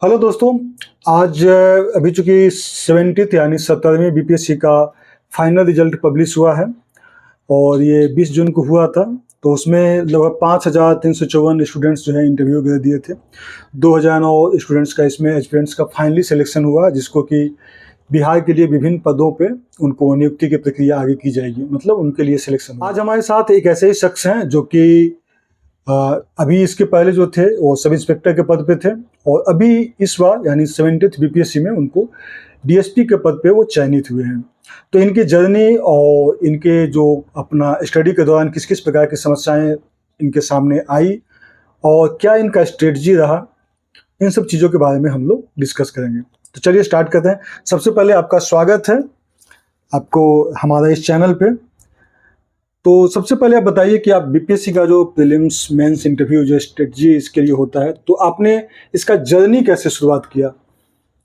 Hello दोस्तों। आज अभी चूंकि 70th यानी 70वीं बीपीएससी का फाइनल रिजल्ट पब्लिश हुआ है और ये 20 जून को हुआ था। तो उसमें लगभग 5,354 स्टूडेंट्स जो है इंटरव्यू वगैरह दिए थे। 2,009 स्टूडेंट्स का इसमें एस्पिरेंट्स का फाइनली सिलेक्शन हुआ, जिसको कि बिहार के लिए विभिन्न पदों पे उनको नियुक्ति की प्रक्रिया आगे की जाएगी, मतलब उनके लिए सिलेक्शन। आज हमारे साथ एक ऐसे ही शख्स हैं जो कि अभी इसके पहले जो थे वो सब इंस्पेक्टर के पद पे थे और अभी इस बार यानी 70th बीपीएससी में उनको डीएसपी के पद पे वो चयनित हुए हैं। तो इनकी जर्नी और इनके जो अपना स्टडी के दौरान किस किस प्रकार की समस्याएं इनके सामने आई और क्या इनका स्ट्रेटजी रहा, इन सब चीज़ों के बारे में हम लोग डिस्कस करेंगे। तो चलिए स्टार्ट करते हैं। सबसे पहले आपका स्वागत है आपको हमारा इस चैनल पे। तो सबसे पहले आप बताइए कि आप बीपीएससी का जो प्रीलिम्स मेंस इंटरव्यू जो स्ट्रेटजी इसके लिए होता है, तो आपने इसका जर्नी कैसे शुरुआत किया?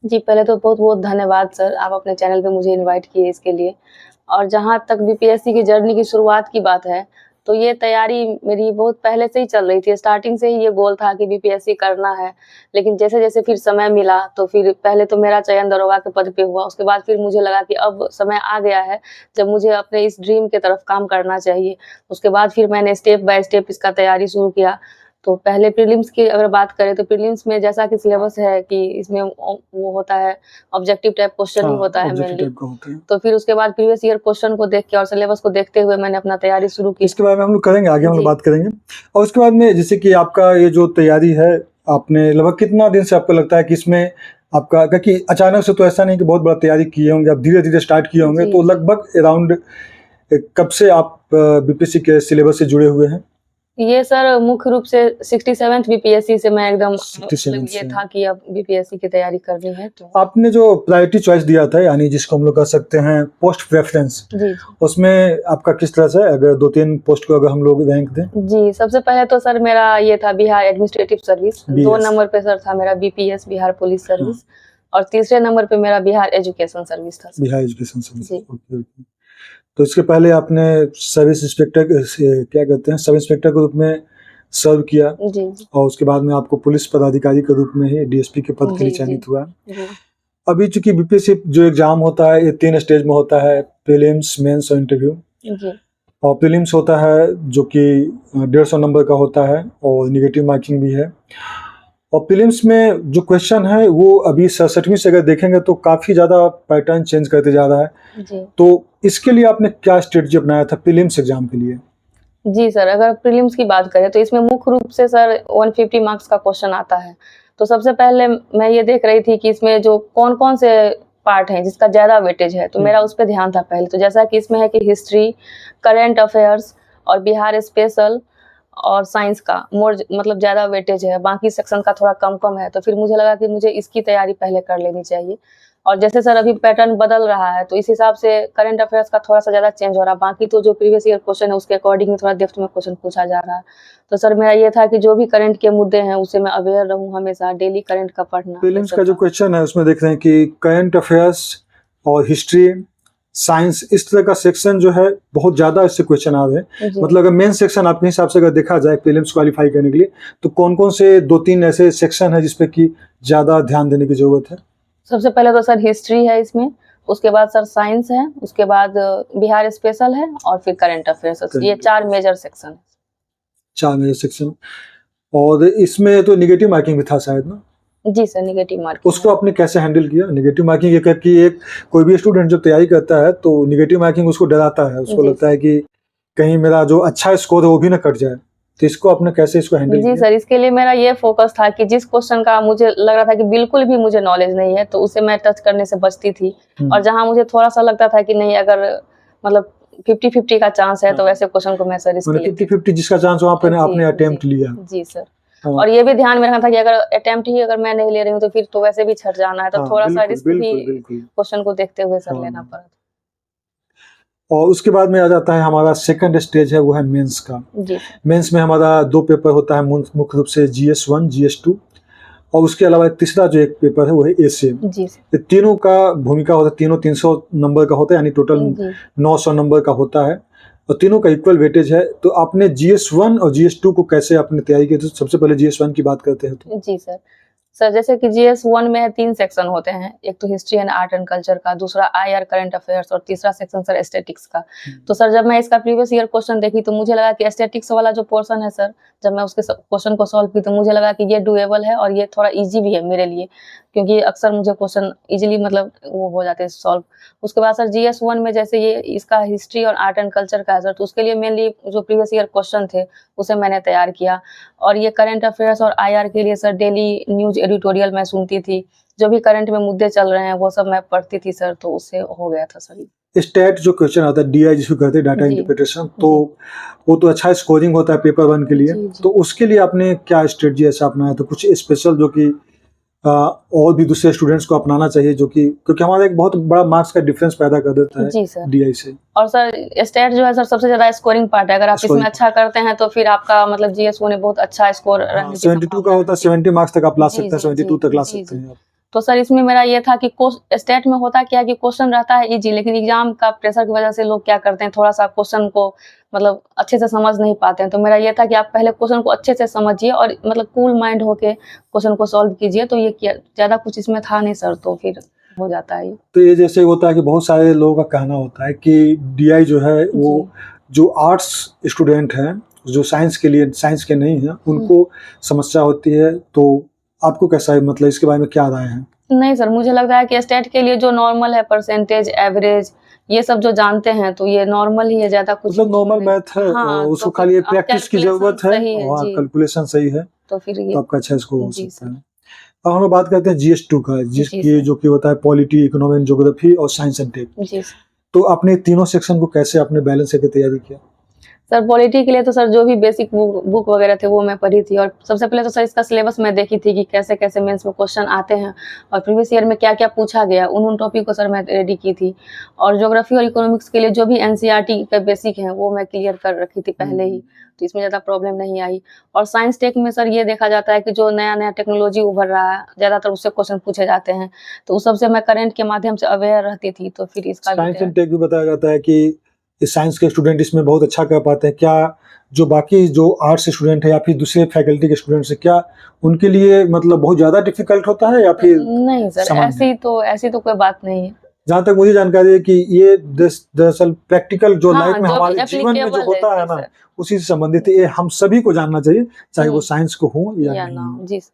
जी, पहले तो बहुत बहुत धन्यवाद सर, आप अपने चैनल पे मुझे इनवाइट किए इसके लिए। और जहाँ तक बीपीएससी की जर्नी की शुरुआत की बात है, तो ये तैयारी मेरी बहुत पहले से ही चल रही थी। स्टार्टिंग से ही ये गोल था कि बीपीएससी करना है, लेकिन जैसे-जैसे फिर समय मिला तो फिर पहले तो मेरा चयन दरोगा के पद पे हुआ। उसके बाद फिर मुझे लगा कि अब समय आ गया है जब मुझे अपने इस ड्रीम की तरफ काम करना चाहिए। उसके बाद फिर मैंने स्टेप बाय स्टेप इसका तैयारी शुरू किया। तो पहले प्रीलिम्स की अगर बात करें तो प्रीलिम्स में जैसा कि सिलेबस है कि इसमें वो होता है ऑब्जेक्टिव टाइप क्वेश्चन ही होता है मेनली। तो फिर उसके बाद प्रीवियस ईयर क्वेश्चन को देख के और सिलेबस को देखते हुए मैंने अपना तैयारी शुरू की। इसके बारे में हम लोग करेंगे, आगे हम लोग बात करेंगे। और उसके बाद में जैसे कि आपका ये जो तैयारी है, आपने लगभग कितना दिन से आपको लगता है कि इसमें आपका, क्योंकि अचानक से तो ऐसा नहीं कि बहुत बड़ा तैयारी किए होंगे, आप धीरे धीरे स्टार्ट किए होंगे, तो लगभग अराउंड कब से आप बीपीएससी के सिलेबस से जुड़े हुए हैं? ये सर मुख्य रूप से 67th बीपीएससी से मैं एकदम ये था कि अब बीपीएससी की तैयारी करनी है। तो आपने जो प्रायोरिटी चॉइस दिया था, यानी जिसको हम लोग कह सकते हैं पोस्ट प्रेफरेंस, उसमें आपका किस तरह से, अगर 2-3 पोस्ट को अगर हम लोग रैंक दें? जी, सबसे पहले तो सर मेरा ये था बिहार एडमिनिस्ट्रेटिव सर्विस, 2 नंबर पे सर था मेरा बीपीएस बिहार पुलिस सर्विस और तीसरे नंबर पे मेरा बिहार एजुकेशन सर्विस था। Bihar education service, okay. तो इसके पहले आपने सर्विस इंस्पेक्टर, क्या कहते हैं, सब इंस्पेक्टर के रूप में सर्व किया जी। और उसके बाद में आपको पुलिस पदाधिकारी के रूप में ही डीएसपी के पद के लिए चयनित हुआ। अभी चूंकि बीपीएससी जो एग्जाम होता है ये 3 स्टेज में होता है, प्रीलिम्स, मेंस और इंटरव्यू। और प्रीलिम्स होता है जो कि 150 नंबर का होता है और निगेटिव मार्किंग भी है। और प्रीलिम्स में जो क्वेश्चन है वो अभी 67वीं से अगर देखेंगे तो काफ़ी ज़्यादा पैटर्न चेंज करते जा रहा है। जी। तो इसके लिए आपने क्या स्ट्रेटजी अपनाया था प्रीलिम्स एग्जाम के लिए? जी सर, अगर प्रीलिम्स की बात करें तो इसमें मुख्य रूप से सर 150 मार्क्स का क्वेश्चन आता है। तो सबसे पहले मैं ये देख रही थी कि इसमें जो कौन-कौन से पार्ट हैं जिसका ज़्यादा वेटेज है, तो मेरा उस पे ध्यान था पहले। तो जैसा कि इसमें है कि हिस्ट्री, करंट अफेयर्स और बिहार स्पेशल और साइंस का मतलब ज़्यादा वेटेज है, बाकी सेक्शन का थोड़ा कम है। तो फिर मुझे लगा कि मुझे इसकी तैयारी पहले कर लेनी चाहिए। और जैसे सर अभी पैटर्न बदल रहा है तो इस हिसाब से करंट अफेयर्स का थोड़ा सा ज़्यादा चेंज हो रहा है, बाकी तो जो प्रीवियस ईयर क्वेश्चन है उसके अकॉर्डिंग थोड़ा डेप्थ में क्वेश्चन पूछा जा रहा है। तो सर मेरा ये था कि जो भी करंट के मुद्दे हैं उससे मैं अवेयर रहूँ, हमेशा डेली करंट का पढ़ना। प्रीलिम्स का जो क्वेश्चन है उसमें देख रहे हैं कि करंट अफेयर्स और हिस्ट्री, साइंस, इस तरह का सेक्शन जो है बहुत ज्यादा इससे क्वेश्चन आ रहे हैं। मतलब अगर मेन सेक्शन आपके हिसाब से अगर देखा जाए प्रीलिम्स क्वालिफाई करने के लिए, तो कौन-कौन से 2-3 ऐसे सेक्शन है जिसपे कि ज्यादा ध्यान देने की जरूरत है? सबसे पहले तो सर हिस्ट्री है इसमें, उसके बाद सर साइंस है, उसके बाद बिहार स्पेशल है और फिर करंट अफेयर्स। ये 4 मेजर सेक्शन है। 4 मेजर सेक्शन। और इसमें तो निगेटिव मार्किंग भी था शायद ना? जी सर, निगेटिव मार्किंग। उसको आपने कैसे हैंडल किया? निगेटिव मार्किंग एक है कि एक कोई भी स्टूडेंट जब तैयारी करता है तो निगेटिव मार्किंग उसको डराता है, उसको लगता है कि कहीं मेरा जो अच्छा स्कोर है वो भी ना कट जाए। तो इसको आपने कैसे इसको हैंडल किया? जी सर, इसके लिए मेरा ये फोकस था कि जिस क्वेश्चन का मुझे लग रहा था कि बिल्कुल भी मुझे नॉलेज नहीं है तो उसे मैं टच करने से बचती थी। और जहाँ मुझे थोड़ा सा लगता था कि नहीं, अगर मतलब 50-50 का चांस है तो वैसे क्वेश्चन को मैं सर इसके 50-50 जिसका चांस वहाँ पे आपने अटेम्प्ट लिया। जी सर। और ये भी ध्यान में रखना था कि अगर अटेम्प्ट ही अगर मैं नहीं ले रही हूँ तो फिर तो वैसे भी छट जाना है, तो थोड़ा सा रिस्क भी क्वेश्चन को देखते हुए सर लेना पड़ा। और उसके बाद में आ जाता है हमारा सेकंड स्टेज है, वो है मेंस का। मेंस में हमारा 2 पेपर होता है मुख्य रूप से, GS1, GS2 और उसके अलावा तीसरा जो एक पेपर है वो है ACM। ये तीनों का भूमिका होता है, तीनों 300 नंबर का होता है, यानी टोटल 900 नंबर का होता है और तीनों का इक्वल वेटेज है। तो आपने GS1 और GS2 को कैसे आपने तैयारी की? तो सबसे पहले GS1 की बात करते हैं। तो जी सर, सर जैसे कि GS1 में 3 सेक्शन होते हैं, एक तो history and art and culture का, दूसरा IR करंट अफेयर्स और तीसरा सेक्शन सर एस्थेटिक्स का। तो सर जब मैं इसका प्रीवियस ईयर क्वेश्चन देखी तो मुझे लगा कि एस्थेटिक्स वाला जो पोर्शन है सर, जब मैं उसके क्वेश्चन को सॉल्व की तो मुझे लगा कि ये डुएबल है और ये थोड़ा ईजी भी है मेरे लिए, क्योंकि अक्सर मुझे क्वेश्चन इजीली मतलब वो हो जाते हैं सॉल्व। उसके बाद सर GS1 में जैसे ये इसका हिस्ट्री और आर्ट एंड कल्चर का है सर, तो उसके लिए मेनली जो प्रीवियस ईयर क्वेश्चन थे उसे मैंने तैयार किया। और ये करंट अफेयर्स और IR के लिए सर डेली न्यूज एडिटोरियल मैं सुनती थी, जो भी करंट में मुद्दे चल रहे हैं वो सब मैं पढ़ती थी सर, तो उससे हो गया था सर। स्टेट जो क्वेश्चन आता है DI जिसको कहते हैं डाटा जी, इंटरप्रिटेशन, तो वो तो अच्छा स्कोरिंग होता है पेपर 1 के लिए। जी, जी। तो उसके लिए आपने क्या स्ट्रेटजी ऐसा अपनाया, तो कुछ स्पेशल जो कि और भी दूसरे स्टूडेंट्स को अपनाना चाहिए, जो कि क्योंकि हमारा एक बहुत बड़ा मार्क्स का डिफरेंस पैदा कर देता है जी सर। DI से। और सर स्टेट जो है सर सबसे ज्यादा स्कोरिंग पार्ट है, अगर आप इसमें Scoring अच्छा करते हैं तो फिर आपका मतलब GS1 में बहुत अच्छा स्कोर रहने की 72 का संभावना होता है, रहती है। 70 मार्क्स तक आप ला जी, सकते हैं, जी, 72 तक ला जी, सकते जी। हैं आप। तो सर इसमें मेरा ये था कि स्टेट में होता क्या है कि क्वेश्चन रहता है इजी, लेकिन एग्जाम का प्रेशर की वजह से लोग क्या करते हैं, थोड़ा सा क्वेश्चन को मतलब अच्छे से समझ नहीं पाते हैं। तो मेरा ये था कि आप पहले क्वेश्चन को अच्छे से समझिए और मतलब कूल माइंड होके क्वेश्चन को सॉल्व कीजिए। तो ये ज्यादा कुछ इसमें था नहीं सर, तो फिर हो जाता है ये। तो ये जैसे होता है कि बहुत सारे लोगों का कहना होता है कि DI जो है वो जो आर्ट्स स्टूडेंट हैं, जो साइंस के नहीं हैं, उनको समस्या होती है। तो आपको कैसा है, मतलब इसके बारे में क्या राय है? नहीं सर, मुझे लगता है कि स्टेट के लिए जो नॉर्मल है, परसेंटेज, एवरेज, ये सब जो जानते हैं तो ये नॉर्मल ही है, ज्यादा कुछ मतलब नॉर्मल मैथ है, हाँ, उसको तो खाली फिर प्रैक्टिस की जरूरत है सही है और जी, कैलकुलेशन सही है, तो फिर ये तो आपका अच्छा स्कोर हो जी सकता सर। है। अब हम लोग बात करते हैं GS2 का, जी जिसकी सर। जो कि होता है पॉलिटी, इकोनॉमी एंड ज्योग्राफी और साइंस एंड टेक। जी सर। तो आपने तीनों सेक्शन को कैसे आपने बैलेंस करके तैयारी किया? सर पॉलिटी के लिए तो सर जो भी बेसिक बुक वगैरह थे वो मैं पढ़ी थी, और सबसे पहले तो सर इसका सिलेबस मैं देखी थी कि कैसे कैसे मेंस में क्वेश्चन आते हैं और प्रीवियस ईयर में क्या क्या पूछा गया, उन टॉपिक को सर मैं रेडी की थी। और ज्योग्राफी और इकोनॉमिक्स के लिए जो भी NCERT के बेसिक हैं वो मैं क्लियर कर रखी थी पहले ही, तो इसमें ज़्यादा प्रॉब्लम नहीं आई। और साइंस टेक में सर ये देखा जाता है कि जो नया नया टेक्नोलॉजी उभर रहा है ज़्यादातर उससे क्वेश्चन पूछे जाते हैं, तो उस सबसे मैं करंट के माध्यम से अवेयर रहती थी, तो फिर इसका साइंस एंड टेक भी बताया जाता है कि साइंस के स्टूडेंट इसमें बहुत अच्छा कर पाते हैं। क्या जो बाकी जो आर्ट्स स्टूडेंट है या फिर दूसरे फैकल्टी के स्टूडेंट्स है, क्या उनके लिए मतलब बहुत ज्यादा डिफिकल्ट होता है या फिर नहीं सर, सामान्य? ऐसी तो कोई बात नहीं है। जहाँ तक मुझे जानकारी है कि ये दरअसल प्रैक्टिकल जो लाइफ में जो हमारे भी जीवन में जो applicable होता है जी ना, सर। उसी से संबंधित है। ये हम सभी को जानना चाहिए, चाहे वो साइंस को हो या या नहीं ना हो। हो। जी सर।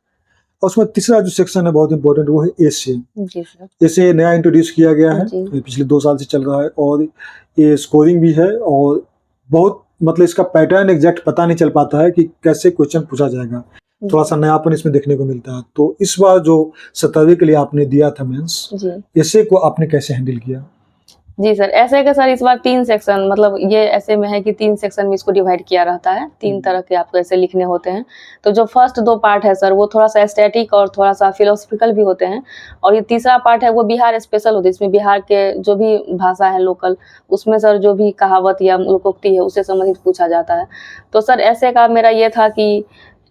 और उसमें तीसरा जो सेक्शन है बहुत इंपॉर्टेंट, वो है एशिया। जी सर। जैसे नया इंट्रोड्यूस किया गया है, जी। ये पिछले 2 साल से चल रहा है और ये स्कोरिंग भी है और बहुत मतलब इसका पैटर्न एग्जैक्ट पता नहीं चल पाता है कि कैसे क्वेश्चन पूछा जाएगा। थोड़ा सा नयापन इसमें देखने को मिलता है। तो इस बार जो 17वीं के लिए आपने दिया था मेंस, जी। ऐसे को आपने कैसे हैंडल किया? जी सर, ऐसे के सर इस बार 3 सेक्शन, मतलब ये ऐसे में है कि 3 सेक्शन में इसको डिवाइड किया रहता है, 3 तरह के आपको ऐसे लिखने होते हैं। तो जो फर्स्ट 2 पार्ट है सर वो थोड़ा सा स्टैटिक और थोड़ा सा फिलोसॉफिकल भी होते हैं, और ये तीसरा पार्ट है वो बिहार स्पेशल होता है। इसमें बिहार के जो भी भाषा है लोकल, उसमें सर जो भी कहावत या लोकोक्ति है उससे संबंधित पूछा जाता है। तो सर ऐसे का मेरा ये था कि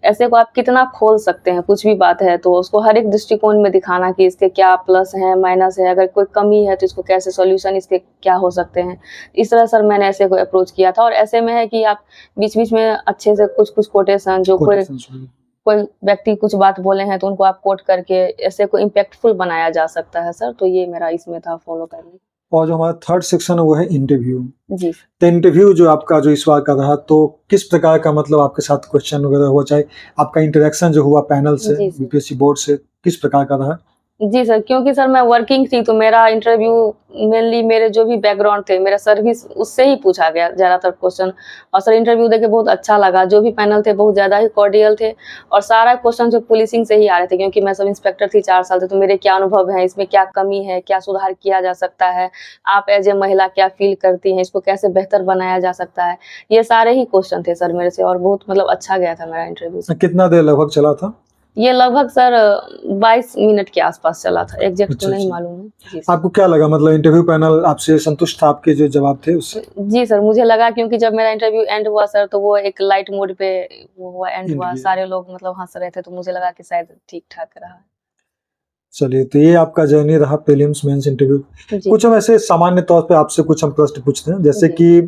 ऐसे को आप कितना खोल सकते हैं, कुछ भी बात है तो उसको हर एक दृष्टिकोण में दिखाना कि इसके क्या प्लस है, माइनस है, अगर कोई कमी है तो इसको कैसे सॉल्यूशन इसके क्या हो सकते हैं। इस तरह सर मैंने ऐसे को अप्रोच किया था। और ऐसे में है कि आप बीच-बीच में अच्छे से कुछ कोटेशन, जो कोई व्यक्ति कुछ बात बोले हैं तो उनको आप कोट करके ऐसे को इम्पैक्टफुल बनाया जा सकता है सर। तो ये मेरा इसमें था फॉलो करने। और जो हमारा थर्ड सेक्शन है वो है इंटरव्यू। जी। तो इंटरव्यू जो आपका जो इस बार का रहा, तो किस प्रकार का मतलब आपके साथ क्वेश्चन वगैरह हुआ, चाहे आपका इंटरेक्शन जो हुआ पैनल से, BPSC बोर्ड से, किस प्रकार का रहा? जी सर, क्योंकि सर मैं वर्किंग थी तो मेरा इंटरव्यू मेनली मेरे जो भी बैकग्राउंड थे, मेरा सर्विस, उससे ही पूछा गया ज़्यादातर क्वेश्चन। और सर इंटरव्यू देके बहुत अच्छा लगा, जो भी पैनल थे बहुत ज़्यादा ही कॉर्डियल थे और सारा क्वेश्चन जो पुलिसिंग से ही आ रहे थे, क्योंकि मैं सब इंस्पेक्टर थी 4 साल से, तो मेरे क्या अनुभव है, इसमें क्या कमी है, क्या सुधार किया जा सकता है, आप एज ए महिला क्या फील करती हैं, इसको कैसे बेहतर बनाया जा सकता है, ये सारे ही क्वेश्चन थे सर मेरे से। और बहुत मतलब अच्छा गया था मेरा इंटरव्यू। कितना देर लगभग चला था? ये लगभग सर 22 मिनट के आसपास चला था, एग्जैक्ट तो नहीं मालूम है। जी आपको क्या लगा, मतलब इंटरव्यू पैनल आपसे संतुष्ट था, आपके जो जवाब थे उससे? जी सर, मुझे लगा, क्योंकि जब मेरा इंटरव्यू एंड हुआ सर तो वो एक लाइट मोड पे वो हुआ, एंड हुआ, सारे लोग मतलब हंस रहे थे, तो मुझे लगा कि शायद ठीक ठाक रहा। चलिए, तो ये आपका जर्नी रहा प्रीलिम्स मेंस इंटरव्यू। कुछ हम ऐसे सामान्य तौर पे आपसे कुछ हम प्रश्न पूछते हैं, जैसे कि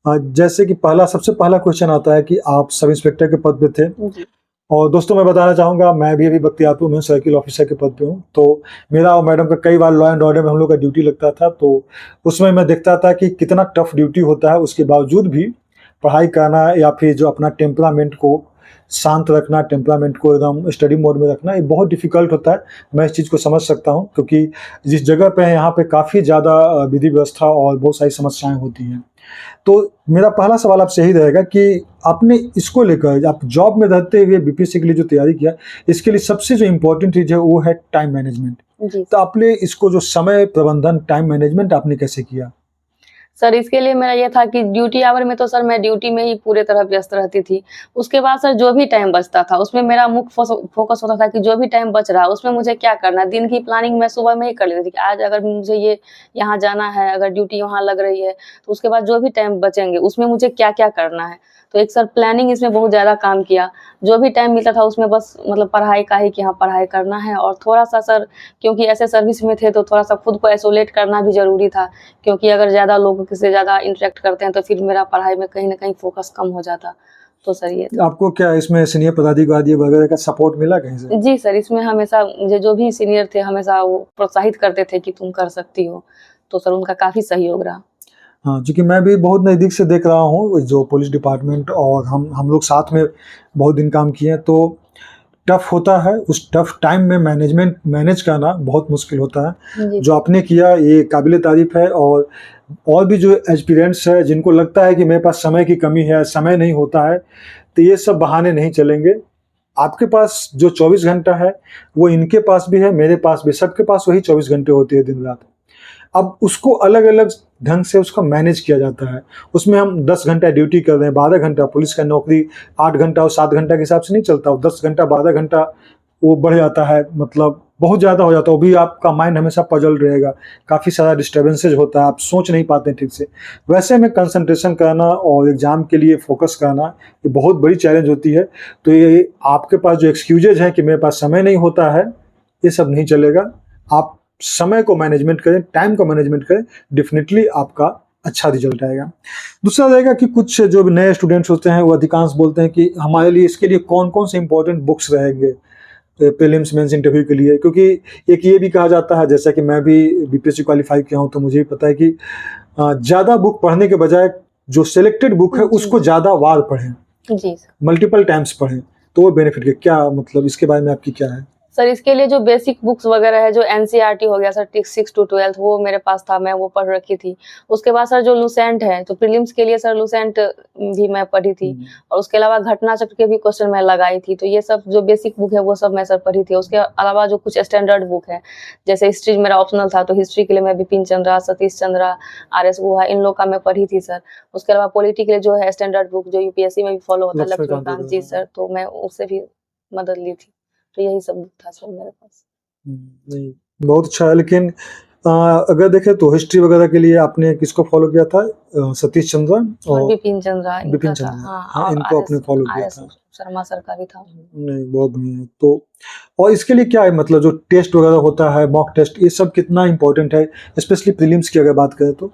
सबसे पहला क्वेश्चन आता है कि आप सब इंस्पेक्टर के पद पे थे और दोस्तों मैं बताना चाहूँगा, मैं भी अभी बख्तियारपुर में सर्किल ऑफिसर के पद पे हूँ। तो मेरा और मैडम का कई बार लॉ एंड ऑर्डर में हम लोग का ड्यूटी लगता था, तो उसमें मैं देखता था कि कितना टफ ड्यूटी होता है। उसके बावजूद भी पढ़ाई करना या फिर जो अपना टेम्परामेंट को शांत रखना, टेम्परामेंट को एकदम स्टडी मोड में रखना, ये बहुत डिफ़िकल्ट होता है। मैं इस चीज़ को समझ सकता हूँ, क्योंकि जिस जगह पे है यहाँ पे काफ़ी ज़्यादा विधि व्यवस्था और बहुत सारी समस्याएँ होती हैं। तो मेरा पहला सवाल आपसे यही रहेगा कि आपने इसको लेकर, आप जॉब में रहते हुए बीपीएससी के लिए जो तैयारी किया, इसके लिए सबसे जो इम्पोर्टेंट चीज़ है वो है टाइम मैनेजमेंट। जी तो आपने इसको जो समय प्रबंधन, टाइम मैनेजमेंट आपने कैसे किया? सर, इसके लिए मेरा ये था कि ड्यूटी आवर में तो सर मैं ड्यूटी में ही पूरे तरह व्यस्त रहती थी। उसके बाद सर जो भी टाइम बचता था उसमें मेरा मुख्य फोकस होता था कि जो भी टाइम बच रहा है उसमें मुझे क्या करना है। दिन की प्लानिंग मैं सुबह में ही कर लेती थी कि आज अगर मुझे ये यहाँ जाना है, अगर ड्यूटी वहाँ लग रही है, तो उसके बाद जो भी टाइम बचेंगे उसमें मुझे क्या-क्या करना है। तो एक सर प्लानिंग इसमें बहुत ज़्यादा काम किया। जो भी टाइम मिलता था उसमें बस मतलब पढ़ाई का ही कि हाँ, पढ़ाई करना है। और थोड़ा-सा सर, क्योंकि ऐसे सर्विस में थे तो थोड़ा-सा खुद को आइसोलेट करना भी ज़रूरी था, क्योंकि अगर ज़्यादा लोगों से ज़्यादा इंटरेक्ट करते हैं तो फिर मेरा पढ़ाई में कहीं न कहीं फ़ोकस कम हो जाता। तो सर ये था। आपको क्या इसमें सीनियर पदाधिकारी वगैरह का सपोर्ट मिला कहीं से? जी सर, इसमें हमेशा मुझे जो भी सीनियर थे हमेशा वो प्रोत्साहित करते थे कि तुम कर सकती हो। तो सर उनका काफ़ी सहयोग रहा। हाँ, चूँकि मैं भी बहुत नज़दीक से देख रहा हूँ जो पुलिस डिपार्टमेंट, और हम लोग साथ में बहुत दिन काम किए हैं, तो टफ़ होता है। उस टफ़ टाइम में मैनेज करना बहुत मुश्किल होता है। जी। जो आपने किया ये काबिले तारीफ़ है। और भी जो एस्पिरेंट्स हैं जिनको लगता है कि मेरे पास समय की कमी है, समय नहीं होता है, तो ये सब बहाने नहीं चलेंगे। आपके पास जो 24 घंटा है वो इनके पास भी है, मेरे पास भी, सबके पास वही 24 घंटे होते हैं दिन-रात। अब उसको अलग-अलग ढंग से उसको मैनेज किया जाता है। उसमें हम 10 घंटा ड्यूटी कर रहे हैं, 12 घंटा, पुलिस का नौकरी 8 घंटा और 7 घंटा के हिसाब से नहीं चलता। वो 10 घंटा, 12 घंटा वो बढ़ जाता है, मतलब बहुत ज़्यादा हो जाता है। वो भी आपका माइंड हमेशा पज़ल रहेगा, काफ़ी सारा डिस्टर्बेंसेस होता है, आप सोच नहीं पाते ठीक से। वैसे में कंसंट्रेशन करना और एग्ज़ाम के लिए फ़ोकस करना, ये बहुत बड़ी चैलेंज होती है। तो ये आपके पास जो एक्सक्यूज़ेज़ हैं कि मेरे पास समय नहीं होता है, ये सब नहीं चलेगा। आप समय को मैनेजमेंट करें, टाइम को मैनेजमेंट करें, डेफ़िनिटली आपका अच्छा रिज़ल्ट आएगा। दूसरा रहेगा कि कुछ जो नए स्टूडेंट्स होते हैं वो अधिकांश बोलते हैं कि हमारे लिए इसके लिए कौन-कौन से इम्पोर्टेंट बुक्स रहेंगे प्रीलिम्स मेंस इंटरव्यू के लिए, क्योंकि एक ये भी कहा जाता है, जैसा कि मैं भी बीपीएससी क्वालीफाई किया हूँ तो मुझे भी पता है कि ज़्यादा बुक पढ़ने के बजाय जो सिलेक्टेड बुक है जी। उसको ज़्यादा बार पढ़ें, जी सर। मल्टीपल टाइम्स पढ़ें, तो वो बेनिफिट है। क्या मतलब इसके बारे में आपकी क्या है? सर इसके लिए जो बेसिक बुक्स वगैरह है, जो एनसीईआरटी हो गया सर, 6 टू 12 वो मेरे पास था, मैं वो पढ़ रखी थी। उसके बाद सर जो लुसेंट है, तो प्रीलिम्स के लिए सर लुसेंट भी मैं पढ़ी थी। और उसके अलावा घटना चक्र के भी क्वेश्चन मैं लगाई थी। तो ये सब जो बेसिक बुक है वो सब मैं सर पढ़ी थी। उसके अलावा जो कुछ स्टैंडर्ड बुक है, जैसे हिस्ट्री मेरा ऑप्शनल था, तो हिस्ट्री के लिए मैं बिपिन चंद्रा, सतीश चंद्रा, आर.एस. गुहा, इन लोग का मैं पढ़ी थी सर। उसके अलावा पॉलिटी के लिए जो है स्टैंडर्ड बुक जो यूपीएससी में भी फॉलो होता है, लक्ष्मीकांत लक्ष्मीकांत जी वगैरह। सर, तो मैं उससे भी मदद ली थी। तो यही सब बुक था सर मेरे पास। नहीं, बहुत अच्छा है। लेकिन अगर देखें तो हिस्ट्री वगैरह के लिए आपने किसको फ़ॉलो किया था? सतीश चंद्रा और और बिपिन चंद्रा बिपिन इनका था, चंद्र, हाँ, हाँ, और इनको आपने फ़ॉलो किया आर.एस. था। शर्मा सर का भी था। नहीं, बहुत बढ़िया है। तो और इसके लिए क्या है, मतलब जो टेस्ट वगैरह होता है, मॉक टेस्ट, ये सब कितना इम्पोर्टेंट है? स्पेशली प्रीलिम्स की अगर बात करें तो?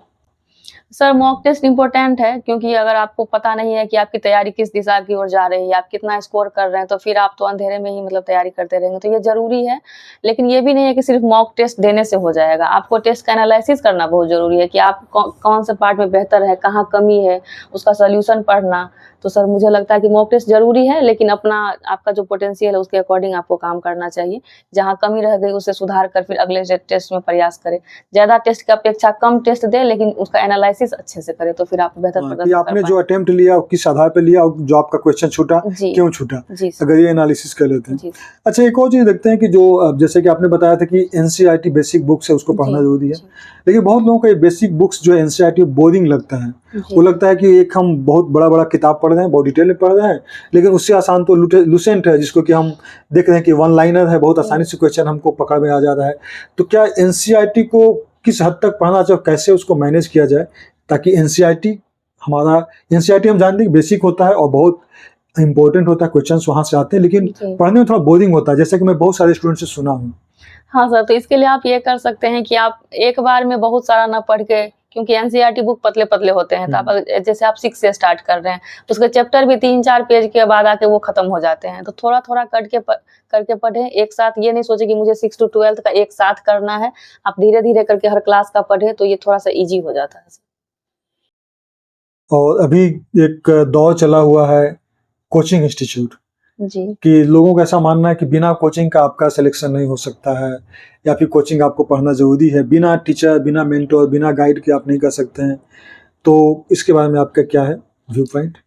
सर मॉक टेस्ट इम्पोर्टेंट है, क्योंकि अगर आपको पता नहीं है कि आपकी तैयारी किस दिशा की ओर जा रही है, आप कितना स्कोर कर रहे हैं, तो फिर आप तो अंधेरे में ही मतलब तैयारी करते रहेंगे, तो ये ज़रूरी है। लेकिन ये भी नहीं है कि सिर्फ मॉक टेस्ट देने से हो जाएगा, आपको टेस्ट का एनालिसिस करना बहुत ज़रूरी है कि आप कौन से पार्ट में बेहतर है, कहाँ कमी है, उसका सॉल्यूशन पढ़ना। तो सर मुझे लगता है कि मॉक टेस्ट ज़रूरी है, लेकिन आपका जो पोटेंशियल है उसके अकॉर्डिंग आपको काम करना चाहिए। जहाँ कमी रह गई उसे सुधार कर फिर अगले टेस्ट में प्रयास करें। ज़्यादा टेस्ट की अपेक्षा कम टेस्ट दें, लेकिन उसका एनालिसिस अच्छे से करें, तो फिर आप बेहतर हाँ, कि प्रदर्शन कर आपने जो पाएँगे। अटेम्प्ट लिया, वो किस आधार पे लिया और जो आपका क्वेश्चन छूटा, जी। क्यों छूटा? जी सर। अगर ये एनालिसिस कर लेते हैं। जी। अच्छा, एक और चीज़ देखते हैं कि जो जैसे कि आपने बताया था कि एनसीईआरटी बेसिक बुक्स है, उसको पढ़ना जी, ज़रूरी है। जी, लेकिन बहुत लोगों को ये बेसिक बुक्स जो है एनसीईआरटी बोरिंग लगता है। जी। वो लगता है कि एक हम बहुत बड़ा-बड़ा किताब पढ़ रहे हैं, बहुत डिटेल में पढ़ रहे हैं, लेकिन उससे आसान तो लुसेंट है, जिसको कि हम देख रहे हैं कि वन लाइनर है, बहुत आसानी से क्वेश्चन हमको पकड़ में आ जा रहा है। तो क्या एनसीईआरटी को किस हद तक पढ़ना चाहिए, कैसे उसको मैनेज किया जाए, ताकि एनसीईआरटी हम जानते हैं कि बेसिक होता है और बहुत इंपॉर्टेंट होता है, क्वेश्चंस वहाँ से आते हैं, लेकिन जी। पढ़ने में थोड़ा बोरिंग होता है, जैसा कि मैं बहुत सारे स्टूडेंट से सुना हूँ। हाँ सर, तो इसके लिए आप ये कर सकते हैं कि आप एक बार में बहुत सारा ना पढ़ के, क्योंकि एनसीईआरटी बुक पतले पतले होते हैं, तो आप जैसे आप 6 से स्टार्ट कर रहे हैं तो उसके चैप्टर भी 3-4 पेज के बाद आके वो खत्म हो जाते हैं। तो थोड़ा थोड़ा करके पढ़े, एक साथ ये नहीं सोचे कि मुझे 6 to 12 का एक साथ करना है। आप धीरे धीरे करके हर क्लास का पढ़े तो ये थोड़ा सा ईजी हो जाता है। और अभी एक दौर चला हुआ है कोचिंग इंस्टीट्यूट जी कि लोगों का ऐसा मानना है कि बिना कोचिंग का आपका सिलेक्शन नहीं हो सकता है, या फिर कोचिंग आपको पढ़ना ज़रूरी है, बिना टीचर, बिना मेंटोर, बिना गाइड के आप नहीं कर सकते हैं। तो इसके बारे में आपका क्या है व्यू पॉइंट?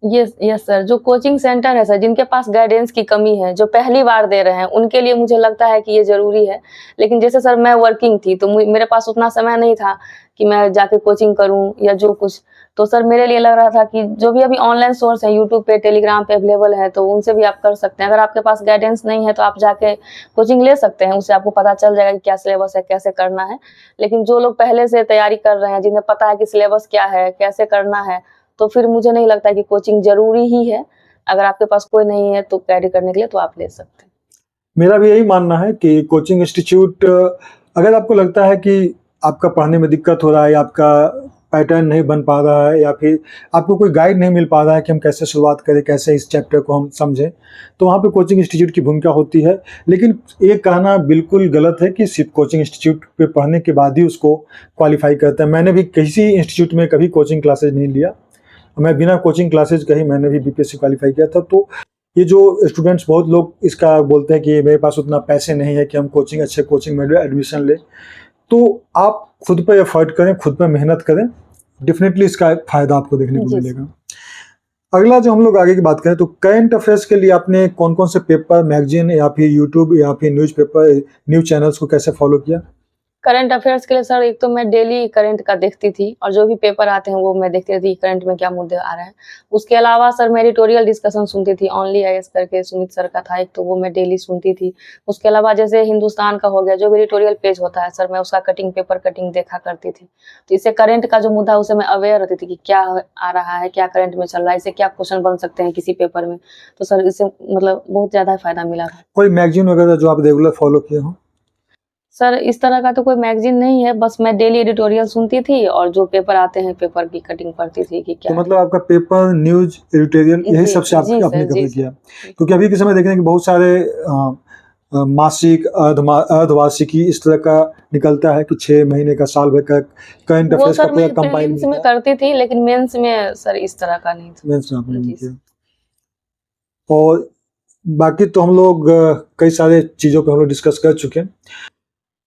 यस सर, जो कोचिंग सेंटर है सर, जिनके पास गाइडेंस की कमी है, जो पहली बार दे रहे हैं, उनके लिए मुझे लगता है कि ये ज़रूरी है। लेकिन जैसे सर मैं वर्किंग थी तो मेरे पास उतना समय नहीं था कि मैं जाके कोचिंग करूं या जो कुछ, तो सर मेरे लिए लग रहा था कि जो भी अभी ऑनलाइन सोर्स है, यूट्यूब पे, टेलीग्राम पे अवेलेबल है, तो उनसे भी आप कर सकते हैं। अगर आपके पास गाइडेंस नहीं है तो आप जाके कोचिंग ले सकते हैं, उससे आपको पता चल जाएगा कि क्या सिलेबस है, कैसे करना है। लेकिन जो लोग पहले से तैयारी कर रहे हैं, जिन्हें पता है कि सिलेबस क्या है, कैसे करना है, तो फिर मुझे नहीं लगता कि कोचिंग ज़रूरी ही है। अगर आपके पास कोई नहीं है तो कैरी करने के लिए तो आप ले सकते हैं। मेरा भी यही मानना है कि कोचिंग इंस्टीट्यूट, अगर आपको लगता है कि आपका पढ़ने में दिक्कत हो रहा है, या आपका पैटर्न नहीं बन पा रहा है, या फिर आपको कोई गाइड नहीं मिल पा रहा है कि हम कैसे शुरुआत करें, कैसे इस चैप्टर को हम समझें, तो वहाँ पे कोचिंग इंस्टीट्यूट की भूमिका होती है। लेकिन ये कहना बिल्कुल गलत है कि सिर्फ कोचिंग इंस्टीट्यूट पे पढ़ने के बाद ही उसको क्वालिफाई करते हैं। मैंने भी किसी इंस्टीट्यूट में कभी कोचिंग क्लासेज नहीं लिया, मैं बिना कोचिंग क्लासेज का ही मैंने भी बीपीएससी क्वालिफाई किया था। तो ये जो स्टूडेंट्स, बहुत लोग इसका बोलते हैं कि मेरे पास उतना पैसे नहीं है कि हम अच्छे कोचिंग में एडमिशन लें, तो आप खुद पे एफर्ट करें, खुद पे मेहनत करें, डेफिनेटली इसका फ़ायदा आपको देखने को मिलेगा। अगला जो हम लोग आगे की बात करें तो करंट अफेयर्स के लिए आपने कौन कौन से पेपर, मैगजीन, या फिर यूट्यूब, या फिर न्यूज़ चैनल्स को कैसे फॉलो किया? करंट अफेयर्स के लिए सर एक तो मैं डेली करंट का देखती थी, और जो भी पेपर आते हैं वो मैं देखती रहती करंट में क्या मुद्दे आ रहे हैं। उसके अलावा सर मैं एडिटोरियल डिस्कशन सुनती थी, ओनली आईएएस करके सुमित सर का था एक, तो वो मैं डेली सुनती थी। उसके अलावा जैसे हिंदुस्तान का हो गया, जो भी एडिटोरियल पेज होता है सर, मैं उसका पेपर कटिंग देखा करती थी। तो इससे करंट का जो मुद्दा, उसे मैं अवेयर रहती थी कि क्या आ रहा है, क्या करंट में चल रहा है, इससे क्या क्वेश्चन बन सकते हैं किसी पेपर में। तो सर इससे मतलब बहुत ज़्यादा फायदा मिला था। कोई मैगजीन वगैरह जो आप रेगुलर फॉलो किए हो? सर इस तरह का तो कोई मैगजीन नहीं है, बस मैं डेली एडिटोरियल सुनती थी और जो पेपर आते हैं पेपर की कटिंग पढ़ती थी कि क्या। तो मतलब आपका पेपर, न्यूज, एडिटोरियल, यही सबसे आपने कवर किया? क्योंकि अभी के समय देखें कि बहुत सारे मासिक, अर्धवार्षिकी इस तरह का निकलता है कि 6 महीने का, साल भर का करंट अफेयर्स का पूरा कंपाइल मिलता है। में करती थी, लेकिन मेंस में सर इस तरह का नहीं था। मेंस में आपने नहीं किया। और बाकी तो हम लोग कई सारे चीज़ों पे हम लोग डिस्कस कर चुके हैं।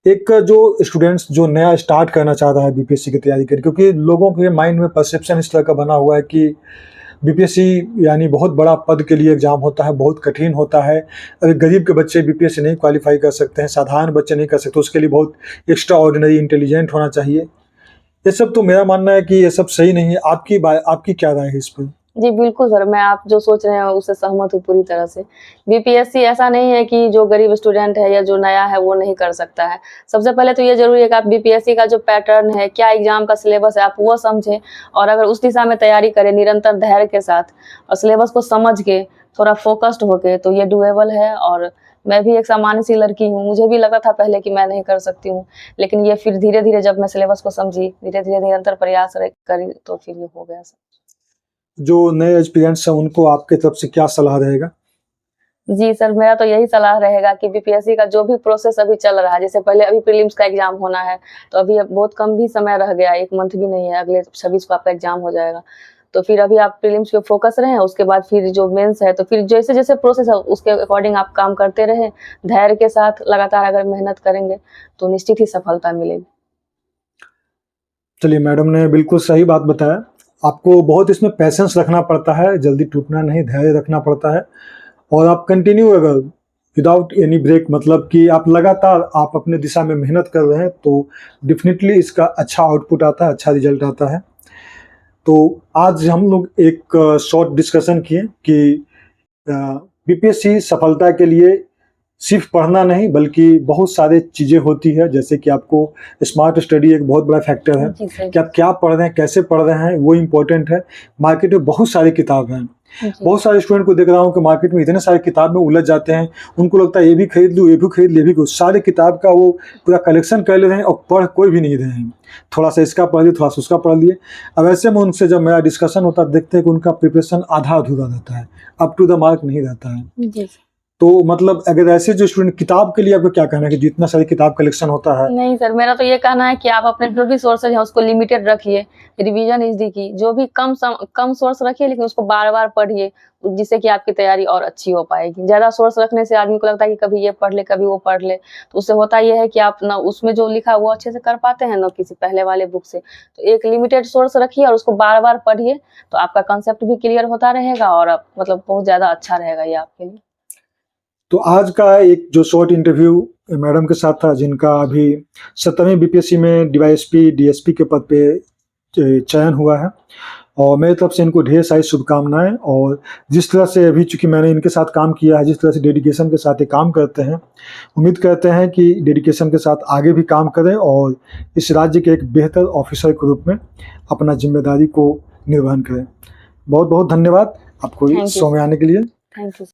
एक जो स्टूडेंट्स जो नया स्टार्ट करना चाह रहा है बीपीएससी की तैयारी करें, क्योंकि लोगों के माइंड में परसेप्शन इस तरह का बना हुआ है कि बीपीएससी यानी बहुत बड़ा पद के लिए एग्ज़ाम होता है, बहुत कठिन होता है। अगर गरीब के बच्चे बीपीएससी नहीं क्वालिफाई कर सकते हैं, साधारण बच्चे नहीं कर सकते, उसके लिए बहुत एक्स्ट्रा ऑर्डिनरी इंटेलिजेंट होना चाहिए। ये सब तो मेरा मानना है कि ये सब सही नहीं है। आपकी क्या राय है इस पर? जी बिल्कुल सर, मैं आप जो सोच रहे हैं उससे सहमत हूँ पूरी तरह से। बीपीएससी ऐसा नहीं है कि जो गरीब स्टूडेंट है या जो नया है वो नहीं कर सकता है। सबसे पहले तो ये ज़रूरी है कि आप बीपीएससी का जो पैटर्न है, क्या एग्ज़ाम का सिलेबस है, आप वो समझें, और अगर उस दिशा में तैयारी करें निरंतर धैर्य के साथ और सिलेबस को समझ के थोड़ा फोकस्ड होके, तो ये डुएबल है। और मैं भी एक सामान्य सी लड़की हूँ, मुझे भी लगा था पहले कि मैं नहीं कर सकती हूँ, लेकिन ये फिर धीरे धीरे जब मैं सिलेबस को समझी, धीरे धीरे निरंतर प्रयास करी, तो फिर ये हो गया सर। जो नए एस्पिरेंट्स हैं उनको आपके तरफ से क्या सलाह रहेगा? जी सर, मेरा तो यही सलाह रहेगा कि बीपीएससी का जो भी प्रोसेस अभी चल रहा है, जैसे पहले अभी प्रीलिम्स का एग्जाम होना है, तो अभी बहुत कम भी समय रह गया, 1 मंथ भी नहीं है, अगले 26 को आपका एग्जाम हो जाएगा। तो फिर अभी आप प्रीलिम्स पे फोकस रहें, उसके बाद फिर जो मेंस है, तो फिर जैसे जैसे प्रोसेस है उसके अकॉर्डिंग आप काम करते रहें, धैर्य के साथ लगातार अगर मेहनत करेंगे तो निश्चित ही सफलता मिलेगी। चलिए, मैडम ने बिल्कुल सही बात बताया। आपको बहुत इसमें पैसेंस रखना पड़ता है, जल्दी टूटना नहीं, धैर्य रखना पड़ता है, और आप कंटिन्यू अगर विदाउट एनी ब्रेक, मतलब कि आप लगातार आप अपने दिशा में मेहनत कर रहे हैं, तो डेफिनेटली इसका अच्छा आउटपुट आता है, अच्छा रिजल्ट आता है। तो आज हम लोग एक शॉर्ट डिस्कशन किए कि बीपीएससी सफलता के लिए सिर्फ पढ़ना नहीं बल्कि बहुत सारे चीज़ें होती है, जैसे कि आपको स्मार्ट स्टडी एक बहुत बड़ा फैक्टर है कि आप क्या पढ़ रहे हैं, कैसे पढ़ रहे हैं, वो इम्पोर्टेंट है। मार्केट में बहुत सारी किताब हैं, जी। बहुत सारे स्टूडेंट को देख रहा हूँ कि मार्केट में इतने सारे किताब में उलझ जाते हैं, उनको लगता है ये भी खरीद लूँ, ये भी खरीद लूँ, ये भी खरीद, सारे किताब का वो पूरा कलेक्शन कर ले रहे हैं और पढ़ कोई भी नहीं रहे हैं। थोड़ा सा इसका पढ़ लिए, थोड़ा सा उसका पढ़ लिए। अब ऐसे में उनसे जब मेरा डिस्कशन होता है, देखते हैं कि उनका प्रिपरेशन आधा अधूरा रहता है, अप टू द मार्क नहीं रहता है। जी तो मतलब अगर ऐसे जो स्टूडेंट, किताब के लिए आपको क्या कहना है कि जितना सारी किताब कलेक्शन होता है? नहीं सर, मेरा तो ये कहना है कि आप अपने जो भी सोर्सेज हैं उसको लिमिटेड रखिए। रिवीजन इज दी की, जो भी कम सोर्स रखिए, लेकिन उसको बार-बार पढ़िए, जिससे कि आपकी तैयारी और अच्छी हो पाएगी। ज़्यादा सोर्स रखने से आदमी को लगता है कि कभी ये पढ़ ले, कभी वो पढ़ ले, तो उससे होता ये है कि आप ना उसमें जो लिखा है वो अच्छे से कर पाते हैं, ना किसी पहले वाले बुक से। तो एक लिमिटेड सोर्स रखिए और उसको बार-बार पढ़िए, तो आपका कांसेप्ट भी क्लियर होता रहेगा और आप मतलब बहुत ज़्यादा अच्छा रहेगा ये आपके लिए। तो आज का एक जो शॉर्ट इंटरव्यू मैडम के साथ था, जिनका अभी 17वीं बीपीएससी में डीवाईएसपी डीएसपी के पद पे चयन हुआ है, और मेरी तरफ से इनको ढेर सारी शुभकामनाएं। और जिस तरह से अभी चूंकि मैंने इनके साथ काम किया है, जिस तरह से डेडिकेशन के साथ ये काम करते हैं, उम्मीद करते हैं कि डेडिकेशन के साथ आगे भी काम करें और इस राज्य के एक बेहतर ऑफिसर के रूप में अपना जिम्मेदारी को निर्वहन करें। बहुत बहुत धन्यवाद आपको थैंक यू। शो में आने के लिए। Thank you.